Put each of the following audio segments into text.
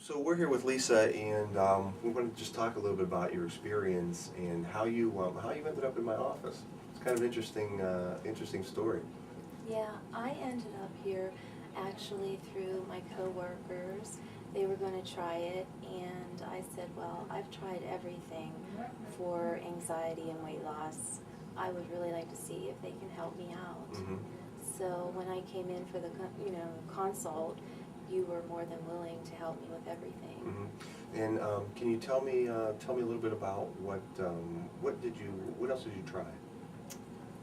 So we're here with Lisa, and we want to just talk a little bit about your experience and how you ended up in my office. It's kind of interesting, interesting story. Yeah, I ended up here actually through my coworkers. They were going to try it, and I said, well, I've tried everything for anxiety and weight loss. I would really like to see if they can help me out. Mm-hmm. So when I came in for the consult, you were more than willing to help me with everything. Mm-hmm. And can you tell me a little bit about what else did you try?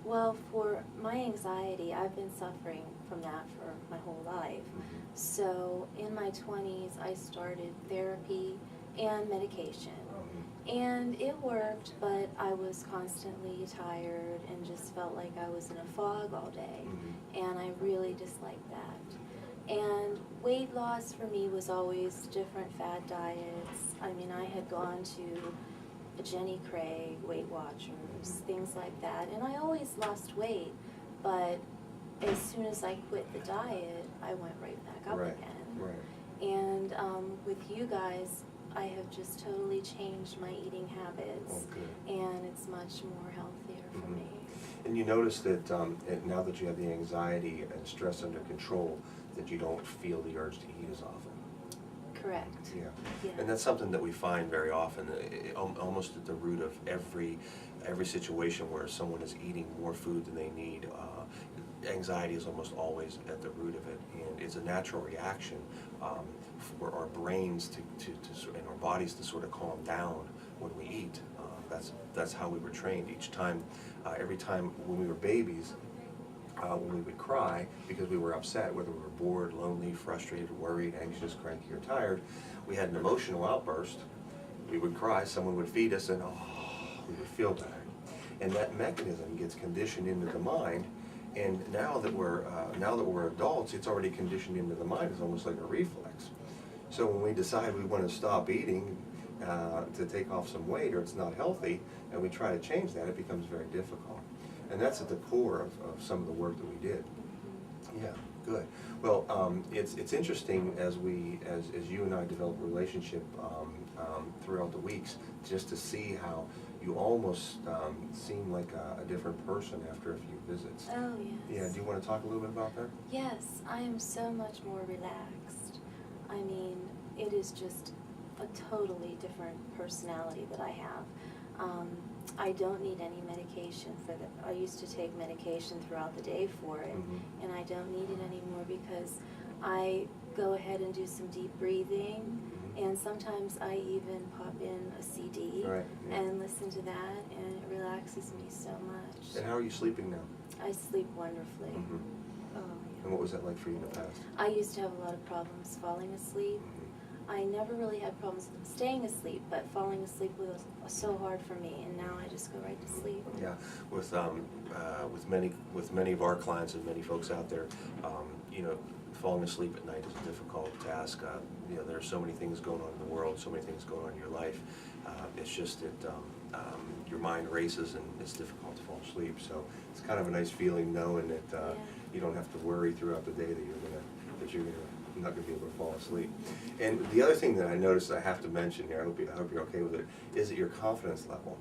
Well, for my anxiety, I've been suffering from that for my whole life. Mm-hmm. So in my 20s, I started therapy and medication. Mm-hmm. And it worked, but I was constantly tired and just felt like I was in a fog all day. Mm-hmm. And I really disliked that. And weight loss for me was always different fad diets. I mean, I had gone to Jenny Craig, Weight Watchers, things like that. And I always lost weight, but as soon as I quit the diet, I went right back up again. Right. And with you guys, I have just totally changed my eating habits, and it's much more healthier for me. And you notice that now that you have the anxiety and stress under control, that you don't feel the urge to eat as often. Correct. Yeah. Yeah. And that's something that we find very often, almost at the root of every situation where someone is eating more food than they need. Anxiety is almost always at the root of it, and it's a natural reaction for our brains and our bodies to sort of calm down when we eat. That's how we were trained. Every time when we were babies, when we would cry because we were upset, whether we were bored, lonely, frustrated, worried, anxious, cranky, or tired, we had an emotional outburst. We would cry, someone would feed us, and we would feel better. And that mechanism gets conditioned into the mind. And now that we're adults, it's already conditioned into the mind. It's almost like a reflex. So when we decide we want to stop eating to take off some weight, or it's not healthy, and we try to change that, it becomes very difficult. And that's at the core of some of the work that we did. Yeah, good. Well, it's interesting as you and I develop a relationship throughout the weeks, just to see how you almost seem like a different person after a few visits. Oh, yes. Yeah, do you want to talk a little bit about that? Yes, I am so much more relaxed. I mean, it is just a totally different personality that I have. I don't need any medication for that. I used to take medication throughout the day for it, and I don't need it anymore because I go ahead and do some deep breathing, and sometimes I even pop in a CD and listen to that, and it relaxes me so much. And how are you sleeping now? I sleep wonderfully. Oh, yeah. And what was that like for you in the past? I used to have a lot of problems falling asleep. I never really had problems staying asleep, but falling asleep was so hard for me, and now I just go right to sleep. Yeah, with many of our clients and many folks out there, falling asleep at night is a difficult task. There are so many things going on in the world, so many things going on in your life. It's just that your mind races, and it's difficult to fall asleep. So it's kind of a nice feeling knowing that you don't have to worry throughout the day that you're not going to be able to fall asleep. And the other thing that I noticed I have to mention here, I hope you're okay with it, is that your confidence level,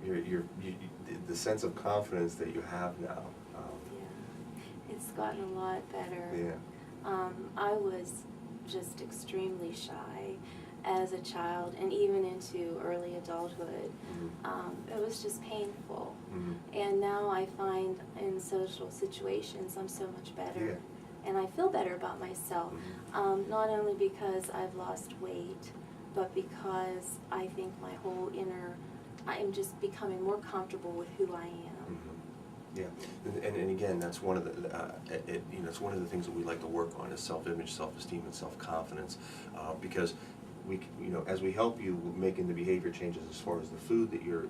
the sense of confidence that you have now. Yeah, it's gotten a lot better. Yeah. I was just extremely shy as a child, and even into early adulthood. It was just painful. And now I find in social situations I'm so much better. Yeah. And I feel better about myself, not only because I've lost weight, but because I think my whole I'm just becoming more comfortable with who I am. Yeah, and again, that's one of the it's one of the things that we like to work on is self-image, self-esteem, and self-confidence, because we as we help you making the behavior changes as far as the food that you're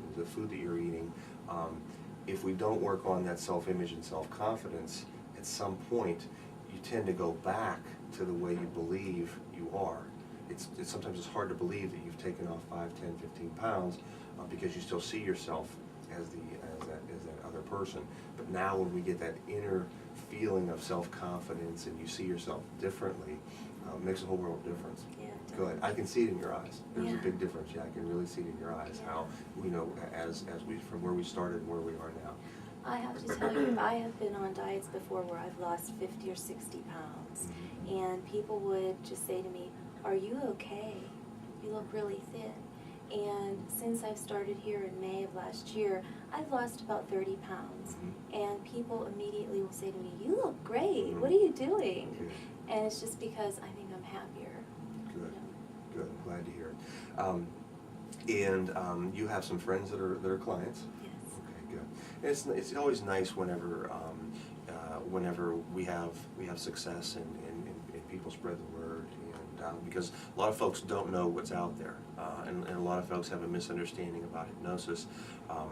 eating, if we don't work on that self-image and self-confidence, at some point you tend to go back to the way you believe you are. Sometimes it's hard to believe that you've taken off 5, 10, 15 pounds because you still see yourself as that other person. But now when we get that inner feeling of self-confidence and you see yourself differently, Makes a whole world of difference. Yeah, it does. Good. I can see it in your eyes. There's a Yeah. big difference. Yeah, I can really see it in your eyes. Yeah. How, as we, from where we started and where we are now. I have to tell you, I have been on diets before where I've lost 50 or 60 pounds. Mhm. And people would just say to me, "Are you okay? You look really thin." And since I've started here in May of last year, I've lost about 30 pounds. Mhm. And people immediately will say to me, "You look great. Mhm. What are you doing?" Good. And it's just because I think I'm happier. Good. You know. Good. I'm glad to hear it. You have some friends that are clients. Yes. Okay, good. It's always nice whenever whenever we have success and people spread the word, and because a lot of folks don't know what's out there, and a lot of folks have a misunderstanding about hypnosis.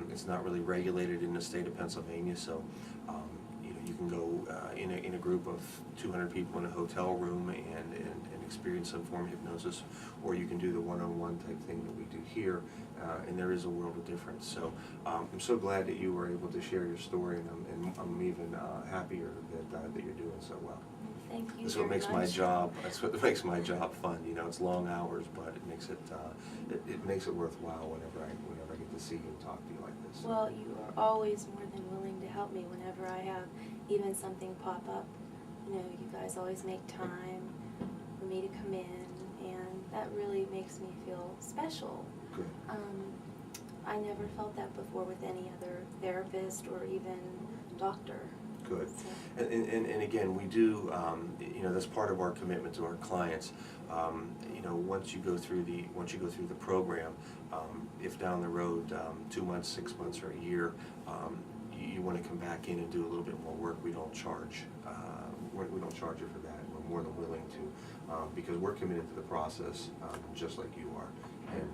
It's not really regulated in the state of Pennsylvania, so you can go in a group of 200 people in a hotel room and experience some form of hypnosis, or you can do the one-on-one type thing that we do here, and there is a world of difference. So I'm so glad that you were able to share your story, and I'm even happier that you're doing so well. Thank you That's what very makes my much. job. That's what makes my job fun. It's long hours, but it makes it worthwhile whenever I get to see you and talk to you like this. Well, you are always more than willing to help me whenever I have even something pop up. You guys always make time for me to come in, and that really makes me feel special. Good. I never felt that before with any other therapist or even doctor. Good. So, And again, we do, that's part of our commitment to our clients. Once you go through the program, if down the road, 2 months, 6 months, or a year, you want to come back in and do a little bit more work, we don't charge. We don't charge you for that. We're more than willing to, because we're committed to the process, just like you are. And